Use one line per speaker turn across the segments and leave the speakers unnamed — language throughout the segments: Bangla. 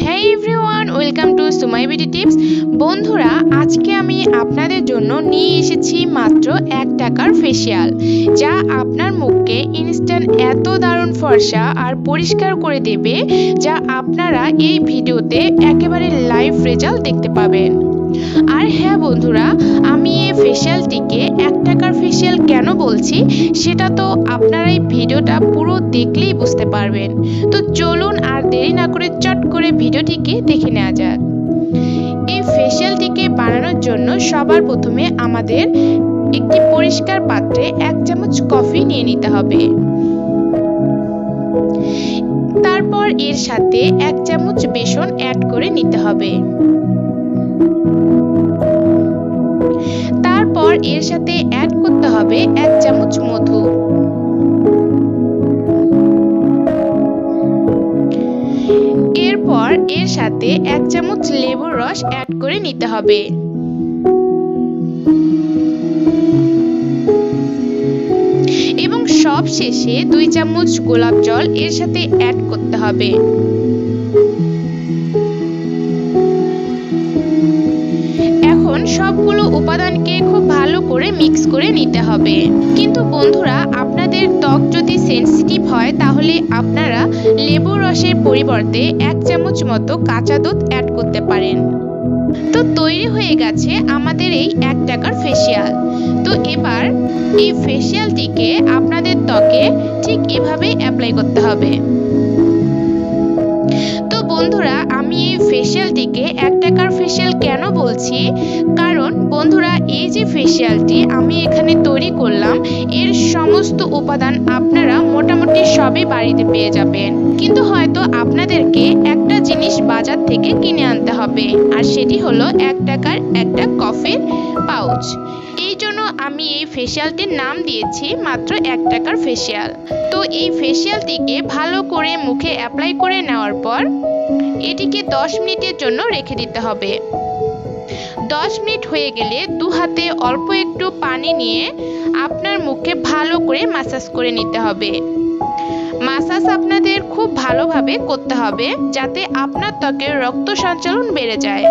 হ্যাঁ এভরিওয়ান, ওয়েলকাম টু সুমাই বিউটি টিপস। বন্ধুরা, আজকে আমি আপনাদের জন্য নিয়ে এসেছি মাত্র 1 টাকার ফেসিয়াল, যা আপনার মুখকে ইনস্ট্যান্ট এত দারুণ ফর্সা আর পরিষ্কার করে দেবে, যা আপনারা এই ভিডিওতে একেবারে লাইভ রেজাল্ট দেখতে পাবেন। আর হ্যাঁ বন্ধুরা, আমি এই ফেসিয়ালটিকে 1 টাকার ফেসিয়াল কেন বলছি সেটা তো আপনারা এই ভিডিওটা পুরো দেখলেই বুঝতে পারবেন। তো চলুন আর দেরি না করে চট করে ভিডিওটিকে দেখে নেওয়া যাক। এই ফেসিয়ালটিকে বানানোর জন্য সবার প্রথমে আমাদের একটি পরিষ্কার পাত্রে 1 চামচ কফি নিয়ে নিতে হবে। তারপর এর সাথে 1 চামচ বেসন অ্যাড করে নিতে হবে। তারপর এর সাথে অ্যাড করতে হবে 1 চামচ মধু। এরপর এর সাথে 1 চামচ লেবুর রস অ্যাড করে নিতে হবে। এবং সব শেষে 2 চামচ গোলাপ জল এর সাথে অ্যাড করতে হবে। এখন সবগুলো উপাদানকে খুব ভালো করে মিক্স করে নিতে হবে। কিন্তু বন্ধুরা, আপনাদের ত্বক যদি সেনসিটিভ হয় তাহলে আপনারা লেবুর রসের পরিবর্তে 1 চামচ মতো কাঁচা দুধ অ্যাড করতে পারেন। তো তৈরি হয়ে গেছে আমাদের এই 1 টাকার ফেসিয়াল। তো এবার এই ফেসিয়ালটিকে আপনাদের ত্বকে ঠিক এভাবে অ্যাপ্লাই করতে হবে। তো বন্ধুরা, আমি এই ফেসিয়ালটিকে 1 টাকার ফেসিয়াল কেন বলছি, কারণ বন্ধুরা এই যে ফেসিয়ালটি আমি এখানে তৈরি করলাম এর সমস্ত উপাদান আপনারা মোটামুটি সবই বাড়িতে পেয়ে যাবেন। কিন্তু হয়তো আপনাদেরকে একটা জিনিস বাজার থেকে কিনে আনতে হবে, আর সেটি হলো 1 টাকার একটা কফির পাউচ। এই জন্য আমি এই ফেসিয়ালটির নাম দিয়েছি মাত্র 1 টাকার ফেসিয়াল। তো এই ফেসিয়ালটিকে ভালো করে মুখে অ্যাপ্লাই করে নেওয়ার পর এটিকে 10 মিনিটের জন্য রেখে দিতে হবে। 10 মিনিট হয়ে গেলে 2 হাতে অল্প একটু পানি নিয়ে আপনার মুখে ভালো করে ম্যাসাজ করে নিতে হবে। ম্যাসাজ আপনাদের খুব ভালোভাবে করতে হবে যাতে আপনার ত্বকের রক্ত সঞ্চালন বেড়ে যায়।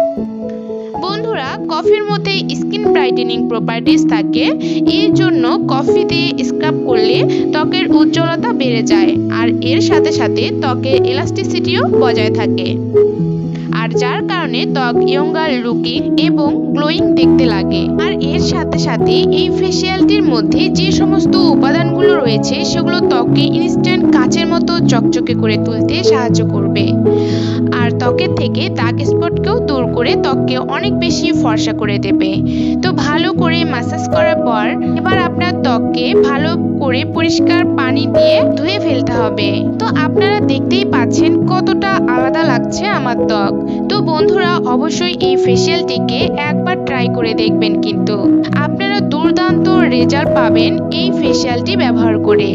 বন্ধুরা, কফির মধ্যে স্কিন ব্রাইটেনিং প্রপার্টিজ থাকে, এর জন্য কফি দিয়ে স্ক্রাব করলে ত্বকের উজ্জ্বলতা বেড়ে যায়, আর এর সাথে সাথে ত্বকের এলাস্টিসিটিও বজায় থাকে, আর যার কারণে ত্বক ইয়ঙ্গার লুকিং এবং গ্লোয়িং দেখতে লাগে। আর এর সাথে সাথে এই ফেসিয়ালটির মধ্যে যে সমস্ত উপাদানগুলো রয়েছে সেগুলো ত্বককে ইনস্ট্যান্ট কাচের মতো চকচকে করে তুলতে সাহায্য করবে, আর ত্বকের থেকে দাগ স্পটকেও দূর করে ত্বককে অনেক বেশি ফর্সা করে দেবে। তো ভালো করে ম্যাসাজ করার পর এবার আপনার ত্বককে ভালো করে পরিষ্কার পানি দিয়ে ধুয়ে ফেলতে হবে। তো আপনারা দেখতেই পাচ্ছেন কতটা আলাদা লাগছে আমার ত্বক। তো বন্ধুরা, অবশ্যই এই ফেসিয়ালটিকে একবার ট্রাই করে দেখবেন, কিন্তু আপনারা দুর্দান্ত রেজাল্ট পাবেন এই ফেসিয়ালটি ব্যবহার করে।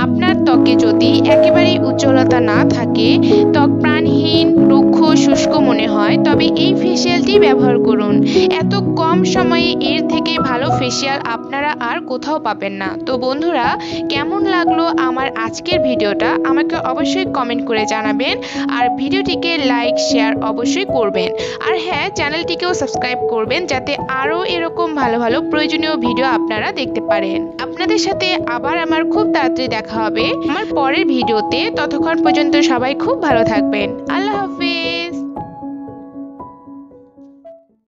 আপনার ত্বকে যদি একেবারেই উজ্জ্বলতা না থাকে, ত্বক প্রাণহীন, রুক্ষ, শুষ্ক মনে হয়, তবে এই ফেসিয়ালটি ব্যবহার করুন। এত কম সময়ে এর থেকে ভালো ফেসিয়াল আপনারা আর কোথাও পাবেন না। তো বন্ধুরা, কেমন লাগলো আমার আজকের ভিডিওটা আমাকে অবশ্যই কমেন্ট করে জানাবেন, আর ভিডিওটিকে লাইক শেয়ার অবশ্যই করবেন। আর হ্যাঁ, চ্যানেলটিকেও সাবস্ক্রাইব করবেন যাতে আরও এরকম ভালো ভালো প্রয়োজনীয় ভিডিও আপনারা দেখতে পারেন। আপনাদের সাথে আবার আমার খুব তাড়াতাড়ি দেখা হবে আমার পরের ভিডিওতে। ততক্ষণ পর্যন্ত সবাই খুব ভালো থাকবেন। আল্লাহ হাফেজ।